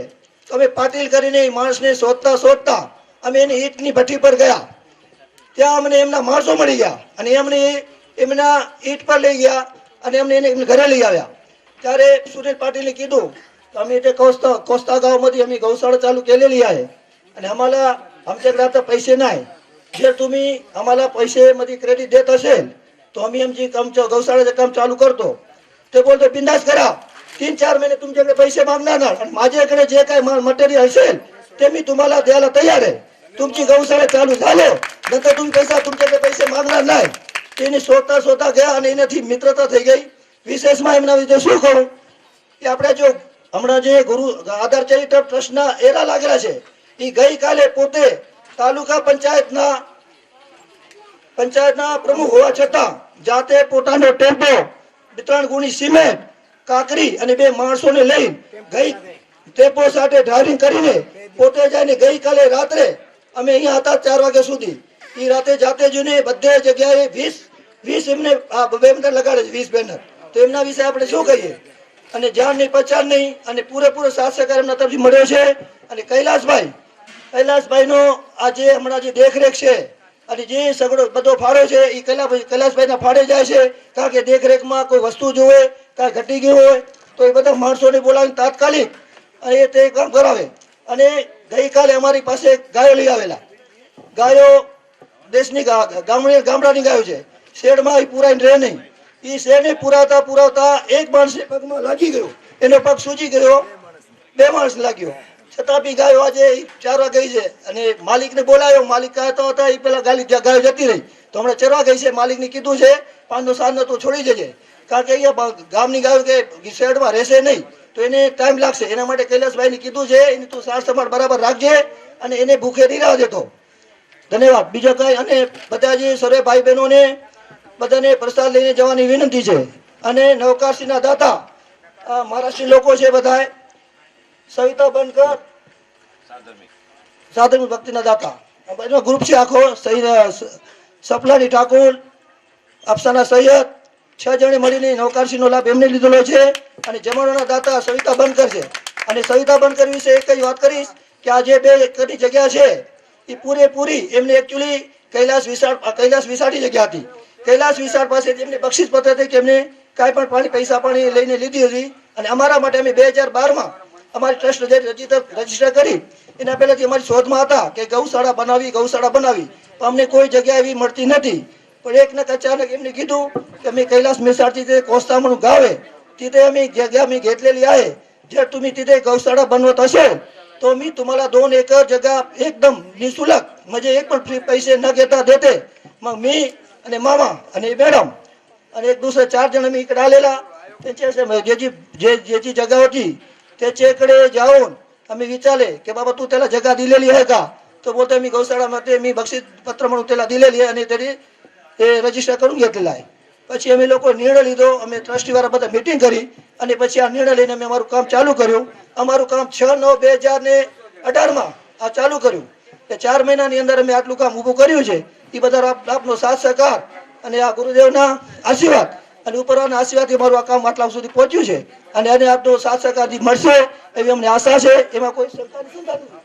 અમે પાટીલ કરીને માણસને શોધતા અમે એની ઈટની ભઠ્ઠી પર ગયા. ત્યાં અમને એમના માણસો મળી ગયા અને એમને એમના ઈટ પર લઈ ગયા અને અમને એને ઘરે લઈ આવ્યા. ત્યારે સુરેશ પાટીલે કીધું અમે તે કોસ્તા गावामध्ये आम्ही गौशाळा चालू केलेली आहे आणि आम्हाला आमच्याकडे आता पैसे नाही. जर तुम्ही आम्हाला पैसे क्रेडिट देत असेल तो आम्ही आमच्या गौशाळाचं काम चालू करतो. ते बोलतो बिंदास करा, 3-4 महिने तुमच्याकडे पैसे मागणार नाही आणि माझ्याकडे जे काही मटेरियल असेल ते मी तुम्हाला द्यायला तयार आहे. तुमची गौशाळा चालू झाले नंतर तुम्ही तुमच्याकडे पैसे मागणार नाही. તેને સોતા ગયા અને એનાથી મિત્રતા થઈ ગઈ. વિશેષમાં એમના વિશે શું કહું કે આપણે જો હમણાં જે ગુરુ આધાર ચેરિટેબલ ટ્રસ્ટના એરા લાગેલા છે, એ ગઈકાલે પોતે તાલુકા પંચાયતના પ્રમુખ હોવા છતાં જાતે પોતાનો ટેમ્પો 3 ગુણી સિમેન્ટ, કાકરી અને 2 માણસોને લઈને ગઈ ટેમ્પો સાથે ડ્રાઇવિંગ કરીને પોતે જઈને ગઈકાલે રાત્રે અમે અહીંયા હતા 4 વાગ્યા સુધી. એ રાતે જાતે જઈને બધે જગ્યાએ 20 એમને બેનર લગાડે છે, 20 બેનર. તો એમના વિશે આપણે શું કહીએ અને જાણ નહીં પહચાન નહીં અને પૂરેપૂરો સાથ સહકાર એમના તરફથી મળ્યો છે. અને કૈલાસભાઈનો આ જે હમણાં જે દેખરેખ છે અને જે સગડો બધો ફાળો છે એ કૈલાસભાઈના ફાળે જાય છે. કારણ કે દેખરેખમાં કોઈ વસ્તુ જોવે કાંઈ ઘટી ગયું હોય તો એ બધા માણસોને બોલાવીને તાત્કાલિક એ તે કામ કરાવે. અને ગઈકાલે અમારી પાસે ગાયો લઈ આવેલા. ગાયો દેશની ગામડાની ગાયો છે. શેડમાં એ પુરાઈને રહે નહીં. એ શેડને પુરાવતા એક માણસને પગમાં લાગી ગયો, એનો પગ સૂજી ગયો, 2 માણસ લાગ્યો. છતાં બી ગાયો આજે ચારવા ગઈ છે. અને માલિકને બોલાવ્યો, માલિક કહેતા હતા એ પેલા ગાયો જતી રહી તો હમણાં ચરવા ગઈ છે. માલિકને કીધું છે 5નો 7નો તું છોડી જજે, કારણ કે અહીંયા ગામની ગાયો કે શેડમાં રહેશે નહીં તો એને ટાઈમ લાગશે. એના માટે કૈલાસભાઈને કીધું છે એની તું સાર સંભાળ બરાબર રાખજે અને એને ભૂખે નહીં રહેવા દેતો. ધન્યવાદ. બીજો કઈ અને બધા જે સર્વે ભાઈ બહેનોને બધાને પ્રસાદ લઈને જવાની વિનંતી છે. અને નવકારસિંહના દાતા મહારાષ્ટ્રી લોકો છે બધા, સવિતા બનકર સાધર્મિક ભક્તિના દાતા એનો ગ્રુપ છે આખો. સપલાની ઠાકોર, અફસાના સૈયદ 6 જણે મળીને નવકારસિંહનો લાભ એમને લીધેલો છે. અને જમણોના દાતા સવિતા બનકર છે. અને સવિતા બનકર વિશે એક જ વાત કરીશ કે આ જે 2 એકરની જગ્યા છે એ પૂરેપૂરી એમને એકચ્યુઅલી કૈલાસ વિસાડી જગ્યા હતી. કૈલાસ વિસાડ પાસેથી એમને બક્ષિસ પત્ર હતી કે એમને કાંઈ પણ પૈસા પાણી લઈને લીધી હતી. અને અમારા માટે અમે 2012માં અમારી ટ્રસ્ટ રજીસ્ટર કરી એના પહેલાથી અમારી શોધમાં હતા કે ગૌશાળા બનાવી. પણ અમને કોઈ જગ્યા એવી મળતી નથી. પણ એકને અચાનક એમને કીધું की मी कैलास मिसाळ तिथे कोस्ता म्हणून गाव आहे, तिथे आम्ही जागा मी घेतलेली आहे. जर तुम्ही तिथे गौशाळा बनवत असेल तो मी तुम्हाला 2 एकर जागा एकदम निशुल्क म्हणजे एक पण फ्री पैसे न घेता देते. मग मी आणि मामा आणि मॅडम आणि एक दुसरे 4 जण मी इकडे आलेला त्यांच्या ज्याची जागा होती त्याच्याकडे जाऊन आम्ही विचारले की बाबा तू त्याला जागा दिलेली आहे का? तो बोलतो मी गौशाळामध्ये मी बक्षीस पत्र म्हणून त्याला दिलेली आहे आणि तरी ते रजिस्टर करून घेतलेलं आहे. પછી અમે લોકો નિર્ણય લીધો, અમે ટ્રસ્ટી વાળા બધા મીટિંગ કરી અને પછી આ નિર્ણય લઈને અમે અમારું કામ ચાલુ કર્યું. અમારું કામ 6/9/2018 માં આ ચાલુ કર્યું. એ 4 મહિનાની અંદર અમે આટલું કામ ઊભું કર્યું છે. એ બધા આપનો સાથ સહકાર અને આ ગુરુદેવના આશીર્વાદ અને ઉપરવાના આશીર્વાદથી અમારું આ કામ આટલા સુધી પહોંચ્યું છે. અને આને આપનો સાથ સહકારથી મળશે એવી અમને આશા છે. એમાં કોઈ શંકાની ચિંતા નથી.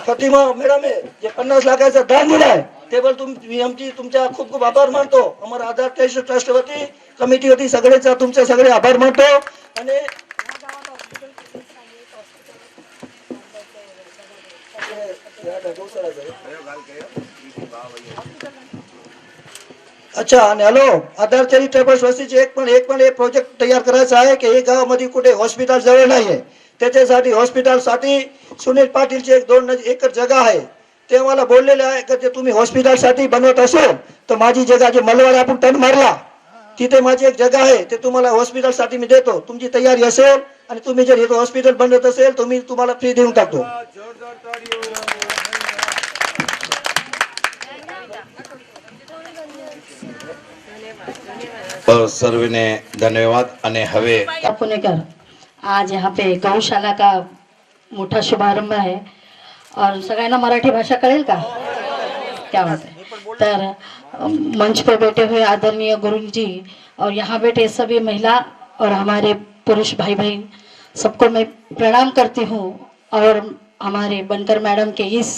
फतिमा मॅडम जे 50 लाखाचं दान दिलंय तेबल आमची तुमच्या खूप खूप आभार मानतो. आम्हाला आधार ट्रस्ट वती कमिटी होती सगळेचा तुमचे सगळे आभार मानतो. आणि अच्छा आणि हॅलो आधार चॅरिटेबल ट्रस्टचे एक प्रोजेक्ट तयार करायचा आहे की एक गावामध्ये कुठे हॉस्पिटल जवळ नाहीये. त्याच्यासाठी हॉस्पिटल साठी सुनील पाटीलची 1-2 एकर जागा आहे. ते मला बोललेले आहे की तुम्ही हॉस्पिटल साठी बनवत असेल तर माझी जागा जे मलवाड आपण टन मारला तिथे माझी एक जागा आहे ते तुम्हाला हॉस्पिटल साठी मी देतो. तुमची तयारी असेल आणि तुम्ही जर इथे हॉस्पिटल बनवत असेल तर मी तुम्हाला फ्री देऊन टाकतो. पर सर्वने धन्यवाद. અને હવે पुणेकर आज यहाँ पे गौशाला का मोटा शुभारंभ है और सगळ्यांना मराठी भाषा कळेल का? क्या बात है. तर मंच पर बैठे हुए आदरणीय गुरुजी और यहाँ बैठे सभी महिला और हमारे पुरुष भाई बहन सबको मैं प्रणाम करती हूँ. और हमारे बनकर मैडम के इस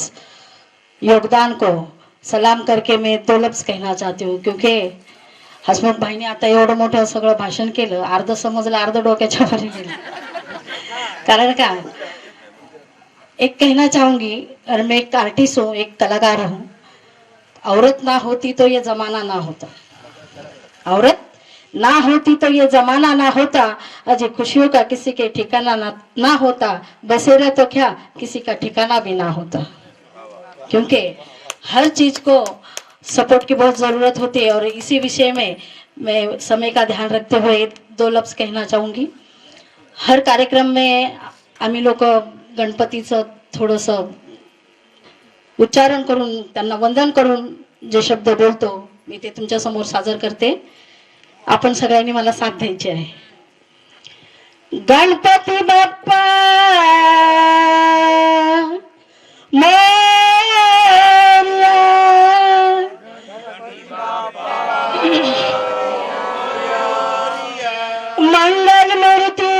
योगदान को सलाम करके मैं 2 लफ्ज कहना चाहती हूँ. क्योंकि हसमुख भाईने आता एवढं मोठं सगळं भाषण केलं, अर्ध समजलं अर्ध डोक्याच्या वर गेलं. कारण का एक कहना चाहूंगी और मैं एक आर्टिस्ट हूँ, एक कलाकार हूँ. औरत ना होती तो ये जमाना ना होता, औरत ना होती तो ये जमाना ना होता. अजय खुशियों का किसी के ठिकाना ना होता, बसेरा तो क्या किसी का ठिकाना भी ना होता. क्योंकि हर चीज को सपोर्ट की बहुत ज़रूरत होती है. और इसी विषय में मैं समय का ध्यान रखते हुए 2 लफ्ज कहना चाहूँगी. हर कार्यक्रम में आम्ही लोक गणपतीचं थोडंसं उच्चारण करून त्यांना वंदन करून जे शब्द बोलतो मी ते तुमच्या समोर सादर करते. आपण सगळ्यांनी मला साथ द्यायची आहे. गणपती बाप्पा मंगल मूर्ति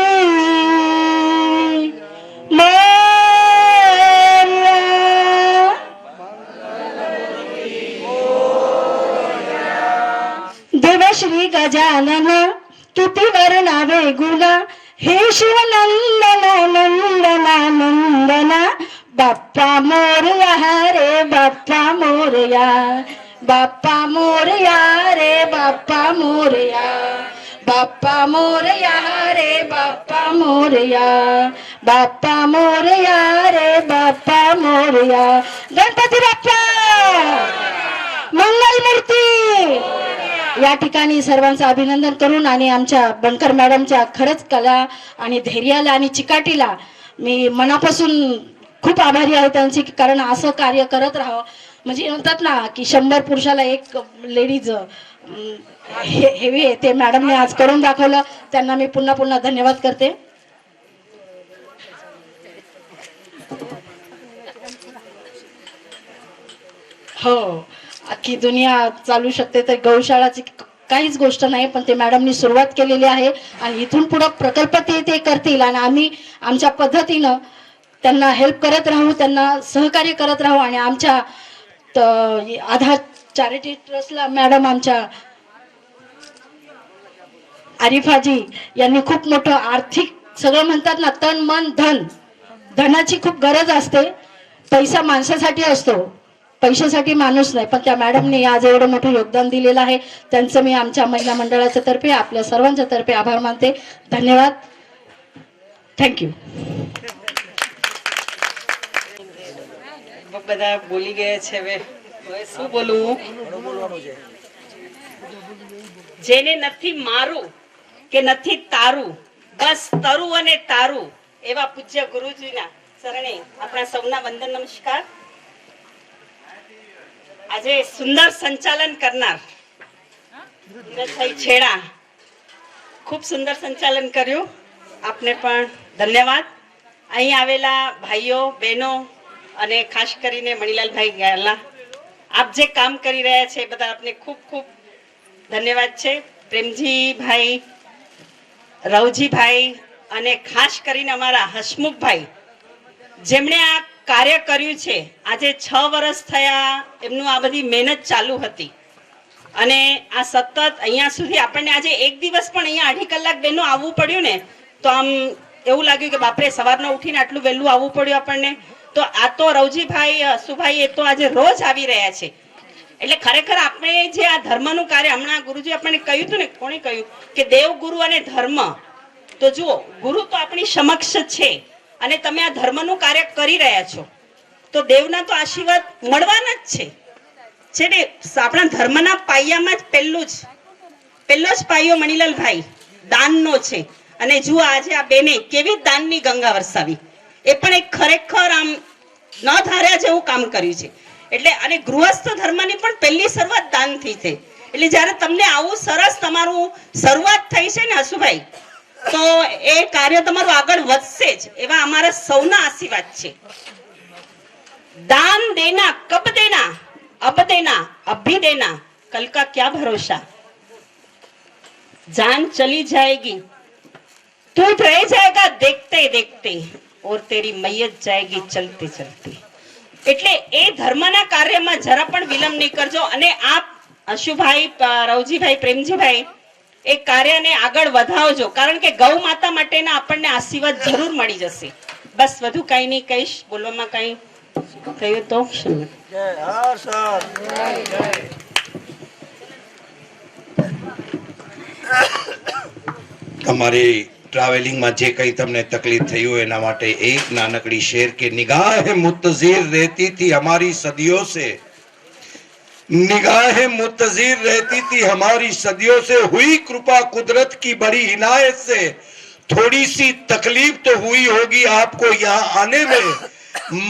देवश्री गजानन किती वर्णावे गुण हे शिवनंदना नंदना नंदना बाप्पा मोरया रे बाप्पा मोरया बाप्पा मोरया रे बाप्पा मोरया बाप्पा मोरया रे बाप्पा मोरया बाप्पा मोरया रे बाप्पा मोरया गणपती बाप्पा मंगल मूर्ती। या ठिकाणी सर्वांचं अभिनंदन करून आणि आमच्या बनकर मॅडमच्या खरंच कला आणि धैर्याला आणि चिकाटीला मी मनापासून खूप आभारी आहे त्यांची, कारण असं कार्य करत राहावं म्हणजे म्हणतात ना की 100 पुरुषाला एक लेडीज हेवी आहे, ते मॅडमने आज करून दाखवलं, त्यांना मी पुन्हा पुन्हा धन्यवाद करते। हो, अख्खी दुनिया चालू शकते तर गौशाळाची काहीच गोष्ट नाही, पण ते मॅडमनी सुरुवात केलेली आहे आणि इथून पुढे प्रकल्प ते करतील आणि आम्ही आमच्या पद्धतीनं त्यांना हेल्प करत राहू, त्यांना सहकार्य करत राहू। आणि आमच्या आधार चॅरिटी ट्रस्टला मॅडम आमच्या आरिफाजी यांनी खूप मोठं आर्थिक सगळं म्हणतात ना, तन मन धन, धनाची खूप गरज असते, पैसा माणसासाठी असतो, पैशासाठी माणूस नाही, पण त्या मॅडमने आज एवढं मोठं योगदान दिलेलं आहे, त्यांचं मी आमच्या महिला मंडळाच्या तर्फे आपल्या सर्वांच्या तर्फे आभार मानते। धन्यवाद, थँक्यू। બધા બોલી ગયા છે, હવે શું બોલું? જેને નથી મારું કે નથી તારું, બસ તરું અને તારું, એવા પૂજ્ય ગુરુજીના શરણે આપણા સૌના વંદન નમસ્કાર। આજે સુંદર સંચાલન કરનાર ધીરજભાઈ છેડા ખૂબ સુંદર સંચાલન કર્યું, આપને પણ ધન્યવાદ। અહીં આવેલા ભાઈઓ બહેનો અને ખાસ કરીને મણિલાલભાઈ ગાયલા, આપ જે કામ કરી રહ્યા છે બધા આપને ખૂબ ખૂબ ધન્યવાદ છે। પ્રેમજીભાઈ, રવજીભાઈ અને ખાસ કરીને અમારા હસમુખભાઈ જેમણે આ કાર્ય કર્યું છે, આજે 6 વર્ષ થયા એમનું આ બધી મહેનત ચાલુ હતી અને આ સતત અહીંયા સુધી આપણને આજે એક દિવસ પણ અહીંયા 2.5 કલાક બેનો આવવું પડ્યું ને તો આમ એવું લાગ્યું કે બાપરે સવારના ઉઠીને આટલું વહેલું આવવું પડ્યું આપણને। તો આ તો રવજીભાઈ, હસુભાઈ એ તો આજે રોજ આવી રહ્યા છે, એટલે ખરેખર આપણે જે આ ધર્મનું કાર્ય હમણાં ગુરુજી આપણને કહ્યું હતું ને, કોણે કહ્યું કે દેવ ગુરુ અને ધર્મ, તો જુઓ ગુરુ તો આપણી સમક્ષ છે અને તમે આ ધર્મનું કાર્ય કરી રહ્યા છો તો દેવના તો આશીર્વાદ મળવાના જ છે ને। આપણા ધર્મના પાયામાં જ પહેલો જ પાયો મણિલાલભાઈ દાનનો છે અને જુઓ આજે આ બેને કેવી દાનની ગંગા વરસાવી, એ પણ એક ખરેખર આમ ન ધાર્યા જેવું કામ કર્યું છે। એટલે અને ગૃહસ્થ ધર્મની પણ પહેલી શરૂઆત દાનથી છે, એટલે જ્યારે તમને આવું સરસ તમારું શરૂઆત થઈ છે ને હસુભાઈ, તો એ કાર્ય તમારું આગળ વધશે જ એવા અમારા સૌના આશીર્વાદ છે। દાન દેના કબ દેના अब देना अभी देना कल का क्या भरोसा, जान चली जाएगी तू रह जाएगा देखते देखते और तेरी मैयत जाएगी चलते चलते। એટલે એ ધર્મના કાર્યમાં જરા પણ વિલંબ નહીં કરજો અને આપ અશુભાઈ, રવજીભાઈ, પ્રેમજીભાઈ એ કાર્યને આગળ વધાવજો, કારણ કે ગૌ માતા માટેના આપણને આશીર્વાદ જરૂર મળી જશે। બસ વધુ કઈ નહીં કહીશ, બોલવામાં કઈ થયું તો જય હર સર। તમારી ટ્રાવેલિંગમાં જે કંઈ તમને તકલીફ થઈ હોય એના માટે એક નાનકડી શેર કે નિગાહે મુત્તઝીર રહેતી थी हमारी सदियों से, निगाहें मुत्तज़िर रहती थी हमारी सदियों से, हुई कृपा कुदरत की बड़ी इनायत से, थोड़ी सी तकलीफ तो हुई होगी आपको यहाँ आने में,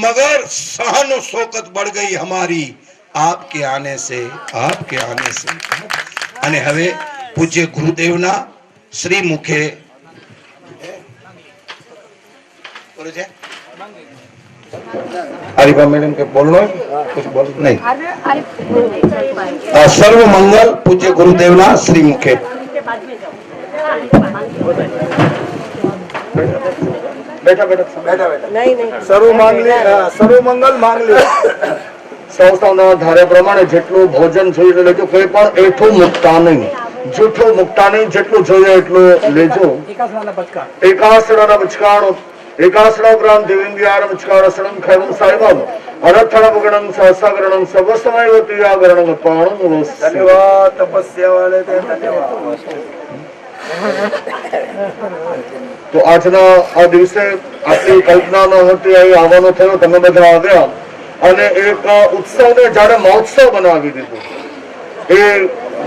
मगर सहन शौकत बढ़ गई हमारी आपके आने से, आपके आने से। અને હવે પૂજ્ય ગુરુદેવના શ્રી મુખે हरिभा मैडम के बोलना कुछ बोल नहीं, सर्व मंगल पूज्य गुरुदेवना श्री मुखे। બેઠા બેઠા બેઠા બેઠા નહીં નહીં સર્વ મંગલ માંગલી સંસ્થાના ધારે પ્રમાણે જેટલું ભોજન જોઈએ લેજો, કોઈ પણ એઠું મૂકતા નહીં, જૂઠું મૂકતા નહીં, જેટલું જોઈએ એટલું લેજો. એકાસણાના બચકાણો એકાસણા ઉપરાંત દેવેન્દ્રિયાર બચકારસણમ ખૈવમ સાહેબમ અરથણમગણમ સહસાગરણમ સર્વસમયવતી આગરણમ પાણમ ધન્યવાદ તપસ્યા વાળે તે ધન્યવાદ. તો આજના આ દિવસે આટલી કલ્પના ન હતી, અહીં આવવાનો થયો, તમે બધા આવ્યા અને એક ઉત્સવને જાણે મહોત્સવ બનાવી દીધું. એ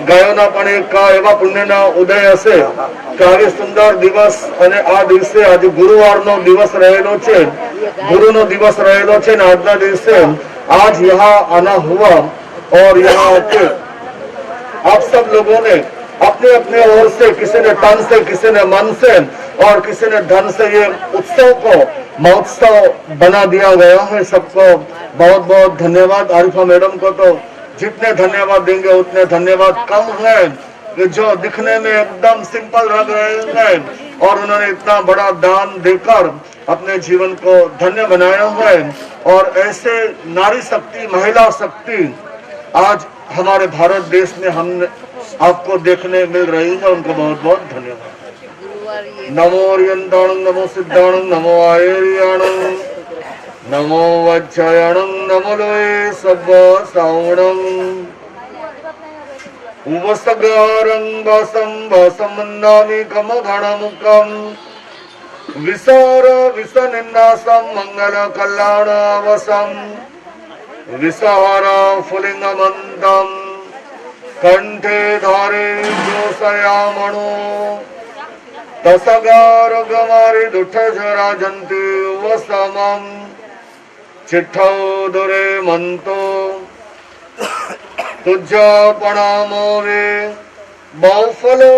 ગાયોના પણ એક એવા પુણ્યના ઉદય હશે કે આવી સુંદર દિવસ અને આ દિવસે આજે ગુરુવારનો દિવસ રહેલો છે, ગુરુનો દિવસ રહેલો છે ને આજના દિવસે आज यहाँ आना हुआ और यहाँ आके आप सब लोगों ने अपने अपने ओर से, किसी ने तन से, किसी ने मन से और किसी ने धन से ये उत्सव को महोत्सव बना दिया गया है. सबको बहुत बहुत धन्यवाद. आरिफा मैडम को तो जितने धन्यवाद देंगे उतने धन्यवाद कम है, जो दिखने में एकदम सिंपल लग रहे हैं और उन्होंने इतना बड़ा दान देकर अपने जीवन को धन्य बनाया है. और ऐसे नारी शक्ति, महिला शक्ति आज हमारे भारत देश में हम आपको देखने मिल रही है. उनको बहुत बहुत धन्यवाद. नमो ओरियंताणं, नमो सिद्धाणं, नमो आयर्याणं, नमो वज्रयाणं, नमो लोये सब्ब सावणं उपसगारं वासं वासं मन्नामि कमघणमुखं विसार विसनिन्नासं मंगल कल्याणावसं विसहार फुलिंगमन्तं कंठे धारे जोषयामणो तसगार गमारि दुठ जरा जंती वसमं चिट्ठौ दुरे मंतो तुझ्या प्रणामो वे बहुफलो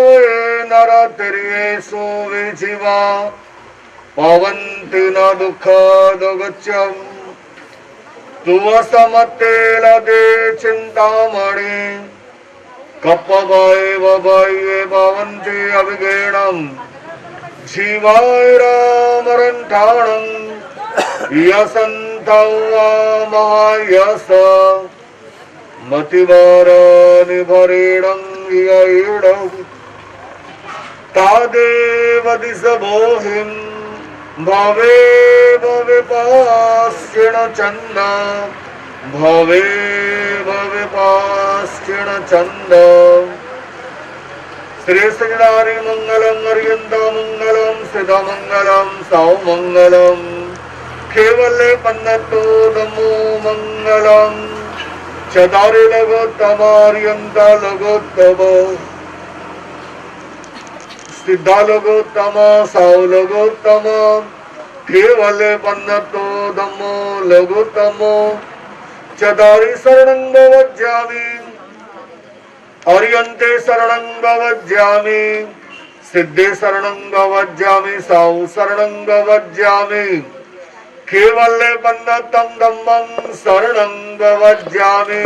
नर तेरिये सो वे जीवा पवंती न दुख दुगच्यम तुव समते लदे चिंतामणि कपवाय ववाये भवन्ति अभिगेणं जीवाय रामरण्ठाणं यसन्तौ महायस मतिवारानिभरेणं यैडं तादेव दिशभोहिं भवे भवे पास्यण चन्द भवे भवे पास्यण चन्द. श्री सजनारि मंगलम अर्यंत मंगलम सिद्ध मंगलम साव मंगलम केवले पन्नतो नमो मंगलम चदारि लगोत्तमार्यंत लगोत्तम सिद्धा लगोत्तम साव लगोत्तम केवले पन्नतो नमो लगोत्तम चदारि शरणं भवज्यामि अर्यन्ते शरणं भवज्यामि सिद्धे शरणं भवज्यामि साहु शरणं भवज्यामि केवले पन्नतं धम्मं शरणं भवज्यामि.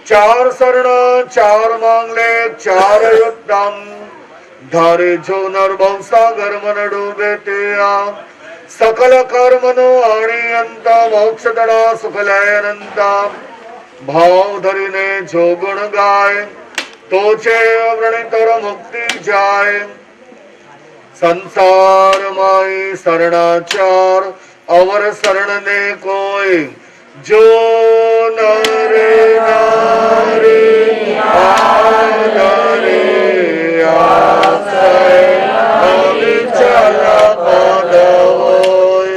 चार शरण चार मांगले चार युद्धं धारे जो नरभव सागर मन डूबे तेया सकल कर्मनो आणि अंत मोक्षदडा सुखलय अनंत भाव धरीने जो गुण गाय तोचे व्रणितर मुक्ति जाय. संसार माई शरणाचार अवर शरण ने कोई जो नरे नारी आदरे आश्रय अविचल पद होय.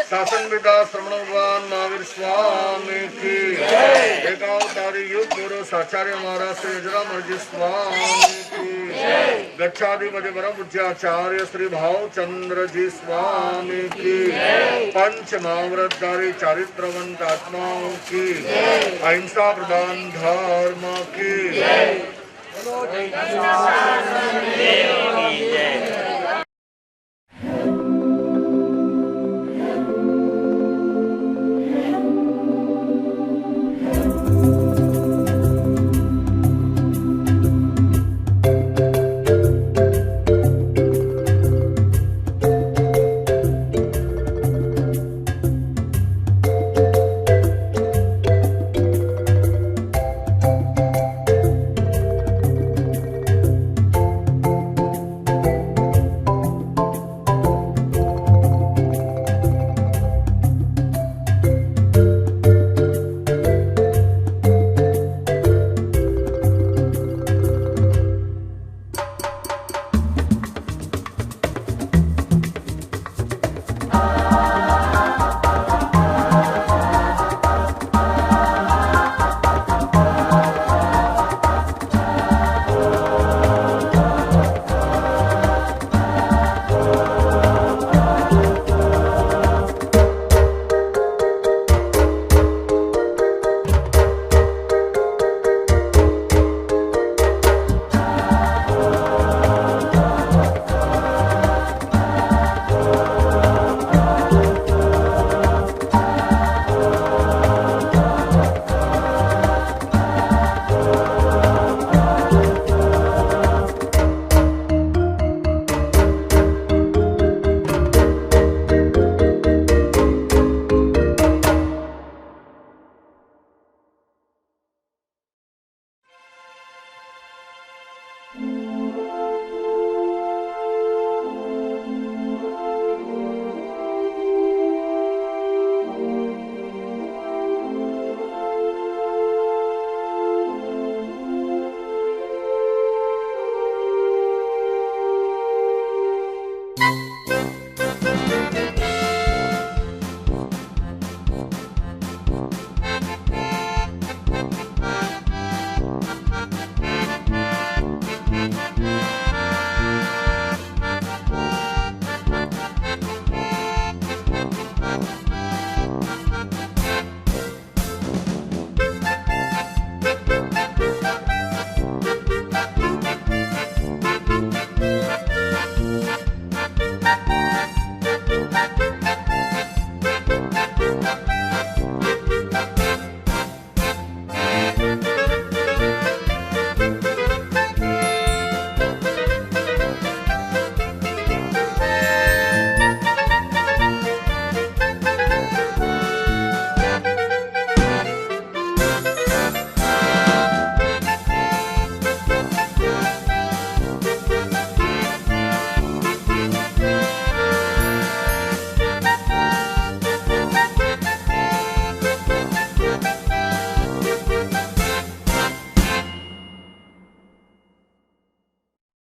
शासन पिता श्रवण भगवान महावीर स्वामी की एकावतारी युग गुरु साचार्य महाराज श्री जरामर्जी स्वामी की गच्छाधिपति परम पूज्याचार्य श्री भावचंद्र जी स्वामी की पंच महाव्रतधारी चारित्रवंत आत्माओं की अहिंसा प्रदान धर्म की